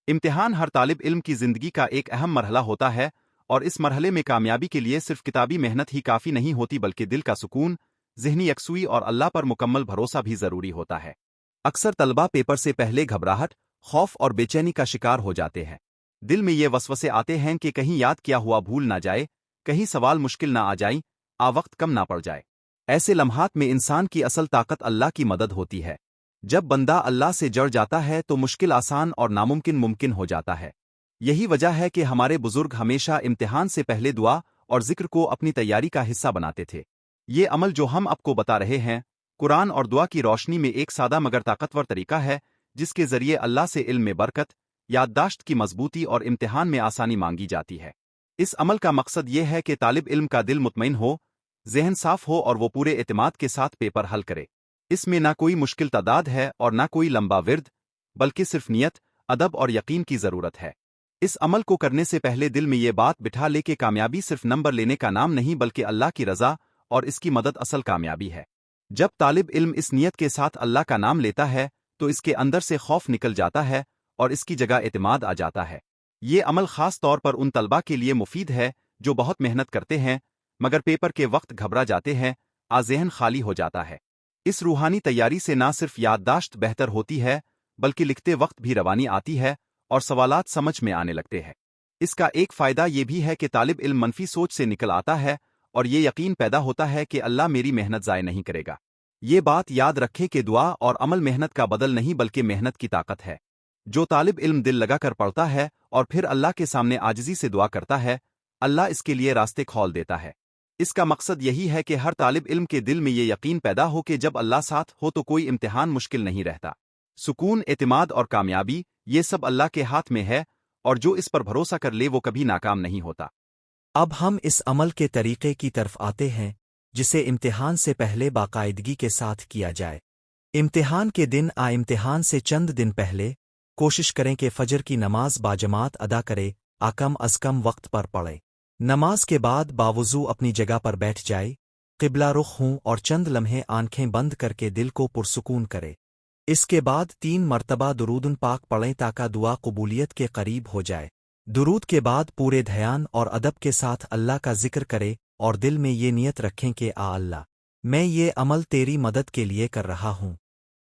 امتحان ہر طالب علم کی زندگی کا ایک اہم مرحلہ ہوتا ہے، اور اس مرحلے میں کامیابی کے لیے صرف کتابی محنت ہی کافی نہیں ہوتی بلکہ دل کا سکون، ذہنی یکسوئی اور اللہ پر مکمل بھروسہ بھی ضروری ہوتا ہے۔ اکثر طلبہ پیپر سے پہلے گھبراہٹ، خوف اور بے چینی کا شکار ہو جاتے ہیں۔ دل میں یہ وسوسے آتے ہیں کہ کہیں یاد کیا ہوا بھول نہ جائے، کہیں سوال مشکل نہ آ جائیں، وقت کم نہ پڑ جائے۔ ایسے لمحات میں انسان کی اصل طاقت اللہ کی مدد ہوتی ہے۔ جب بندہ اللہ سے جڑ جاتا ہے تو مشکل آسان اور ناممکن ممکن ہو جاتا ہے۔ یہی وجہ ہے کہ ہمارے بزرگ ہمیشہ امتحان سے پہلے دعا اور ذکر کو اپنی تیاری کا حصہ بناتے تھے۔ یہ عمل جو ہم آپ کو بتا رہے ہیں، قرآن اور دعا کی روشنی میں ایک سادہ مگر طاقتور طریقہ ہے، جس کے ذریعے اللہ سے علم میں برکت، یادداشت کی مضبوطی اور امتحان میں آسانی مانگی جاتی ہے۔ اس عمل کا مقصد یہ ہے کہ طالب علم کا دل مطمئن ہو، ذہن صاف ہو اور وہ پورے اعتماد کے ساتھ پیپر حل کرے۔ اس میں نہ کوئی مشکل تعداد ہے اور نہ کوئی لمبا ورد، بلکہ صرف نیت، ادب اور یقین کی ضرورت ہے۔ اس عمل کو کرنے سے پہلے دل میں یہ بات بٹھا لے کہ کامیابی صرف نمبر لینے کا نام نہیں بلکہ اللہ کی رضا اور اس کی مدد اصل کامیابی ہے۔ جب طالب علم اس نیت کے ساتھ اللہ کا نام لیتا ہے تو اس کے اندر سے خوف نکل جاتا ہے اور اس کی جگہ اعتماد آ جاتا ہے۔ یہ عمل خاص طور پر ان طلباء کے لیے مفید ہے جو بہت محنت کرتے ہیں مگر پیپر کے وقت گھبرا جاتے ہیں، ذہن خالی ہو جاتا ہے۔ اس روحانی تیاری سے نہ صرف یادداشت بہتر ہوتی ہے بلکہ لکھتے وقت بھی روانی آتی ہے اور سوالات سمجھ میں آنے لگتے ہیں۔ اس کا ایک فائدہ یہ بھی ہے کہ طالب علم منفی سوچ سے نکل آتا ہے اور یہ یقین پیدا ہوتا ہے کہ اللہ میری محنت ضائع نہیں کرے گا۔ یہ بات یاد رکھے کہ دعا اور عمل محنت کا بدل نہیں بلکہ محنت کی طاقت ہے۔ جو طالب علم دل لگا کر پڑھتا ہے اور پھر اللہ کے سامنے عاجزی سے دعا کرتا ہے، اللہ اس کے لیے راستے کھول دیتا ہے۔ اس کا مقصد یہی ہے کہ ہر طالب علم کے دل میں یہ یقین پیدا ہو کہ جب اللہ ساتھ ہو تو کوئی امتحان مشکل نہیں رہتا۔ سکون، اعتماد اور کامیابی، یہ سب اللہ کے ہاتھ میں ہے، اور جو اس پر بھروسہ کر لے وہ کبھی ناکام نہیں ہوتا۔ اب ہم اس عمل کے طریقے کی طرف آتے ہیں جسے امتحان سے پہلے باقاعدگی کے ساتھ کیا جائے۔ امتحان کے دن امتحان سے چند دن پہلے کوشش کریں کہ فجر کی نماز باجماعت ادا کرے، کم از کم وقت پر پڑھے۔ نماز کے بعد باوضو اپنی جگہ پر بیٹھ جائے، قبلہ رخ ہوں اور چند لمحے آنکھیں بند کر کے دل کو پرسکون کرے۔ اس کے بعد 3 مرتبہ درود پاک پڑھیں تاکہ دعا قبولیت کے قریب ہو جائے۔ درود کے بعد پورے دھیان اور ادب کے ساتھ اللہ کا ذکر کرے اور دل میں یہ نیت رکھیں کہ اللہ، میں یہ عمل تیری مدد کے لیے کر رہا ہوں۔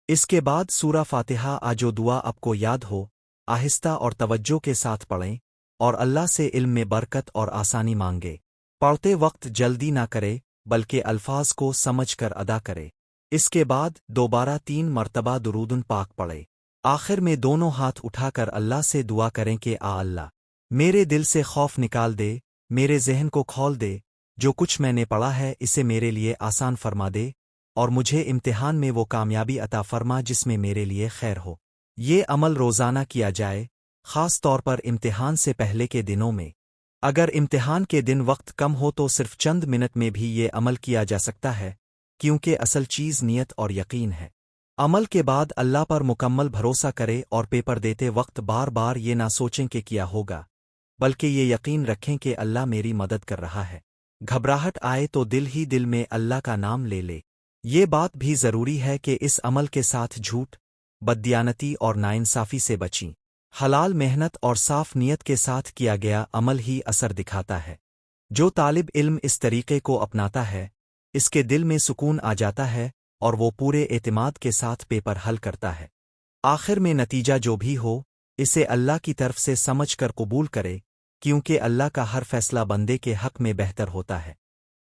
اس کے بعد سورہ فاتحہ جو دعا آپ کو یاد ہو، آہستہ اور توجہ کے ساتھ پڑھیں اور اللہ سے علم میں برکت اور آسانی مانگے۔ پڑھتے وقت جلدی نہ کرے بلکہ الفاظ کو سمجھ کر ادا کرے۔ اس کے بعد دوبارہ 3 مرتبہ درود پاک پڑھے۔ آخر میں دونوں ہاتھ اٹھا کر اللہ سے دعا کریں کہ اللہ، میرے دل سے خوف نکال دے، میرے ذہن کو کھول دے، جو کچھ میں نے پڑھا ہے اسے میرے لیے آسان فرما دے، اور مجھے امتحان میں وہ کامیابی عطا فرما جس میں میرے لیے خیر ہو۔ یہ عمل روزانہ کیا جائے، خاص طور پر امتحان سے پہلے کے دنوں میں۔ اگر امتحان کے دن وقت کم ہو تو صرف چند منٹ میں بھی یہ عمل کیا جا سکتا ہے، کیونکہ اصل چیز نیت اور یقین ہے۔ عمل کے بعد اللہ پر مکمل بھروسہ کرے اور پیپر دیتے وقت بار بار یہ نہ سوچیں کہ کیا ہوگا، بلکہ یہ یقین رکھیں کہ اللہ میری مدد کر رہا ہے۔ گھبراہٹ آئے تو دل ہی دل میں اللہ کا نام لے لے۔ یہ بات بھی ضروری ہے کہ اس عمل کے ساتھ جھوٹ، بددیانتی اور ناانصافی سے بچیں۔ حلال محنت اور صاف نیت کے ساتھ کیا گیا عمل ہی اثر دکھاتا ہے۔ جو طالب علم اس طریقے کو اپناتا ہے، اس کے دل میں سکون آ جاتا ہے اور وہ پورے اعتماد کے ساتھ پیپر حل کرتا ہے۔ آخر میں نتیجہ جو بھی ہو، اسے اللہ کی طرف سے سمجھ کر قبول کرے، کیونکہ اللہ کا ہر فیصلہ بندے کے حق میں بہتر ہوتا ہے۔